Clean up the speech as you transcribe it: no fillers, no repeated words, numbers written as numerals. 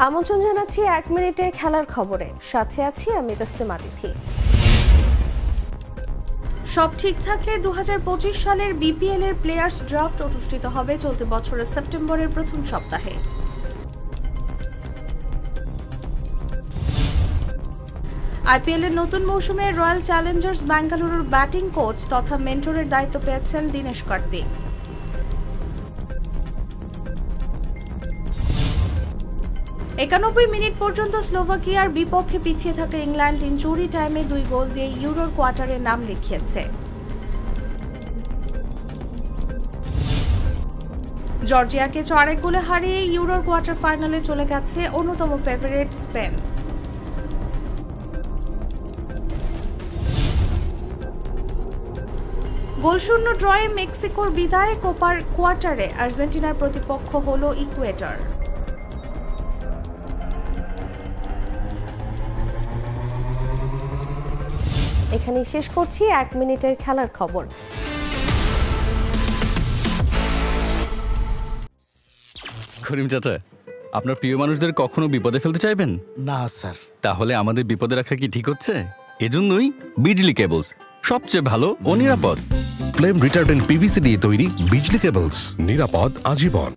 আমন্ত্রণ জানাচ্ছি 1 মিনিটের খেলার খবরে, সাথে আছি আমি তাসলিমা তিথি। সব ঠিক থাকলে 2025 সালের বিপিএল এর প্লেয়ার্স ড্রাফট অনুষ্ঠিত হবে চলতি বছরের সেপ্টেম্বরের প্রথম সপ্তাহে। আইপিএল এর নতুন মৌসুমে রয়্যাল চ্যালেঞ্জার্স বেঙ্গালুরুর ব্যাটিং কোচ তথা মেন্টরের দায়িত্ব পেয়েছেন দীনেশ কার্তিক। মিনিট পর্যন্ত স্লোভাকিয়ার বিপক্ষে পিছিয়ে থাকা ইংল্যান্ড ইনজুরি টাইমে 2 গোল দিয়ে ইউরোর কোয়ার্টারে নাম লিখিয়েছে। জর্জিয়াকে 4-1 গোলে হারিয়ে ইউরোর কোয়ার্টার ফাইনালে চলে গেছে অন্যতম ফেভারিট স্পেন। গোলশূন্য ড্রয়ে মেক্সিকোর বিদায় কোপার কোয়ার্টারে আর্জেন্টিনার প্রতিপক্ষ হল ইকুয়েডর। এখানেই শেষ করছি 1 মিনিটের খেলার খবর। করিম চাচা, আপনার প্রিয় মানুষদের কখনো বিপদে ফেলতে চাইবেন না স্যার। তাহলে আমাদের বিপদে রাখা কি ঠিক হচ্ছে? এজন্যই বিজলি কেবলস সবচেয়ে ভালো ও নিরাপদ। ফ্লেম রিটার্ডেন্ট পিভিসি দিয়ে তৈরি বিজলি কেবলস, নিরাপদ আজীবন।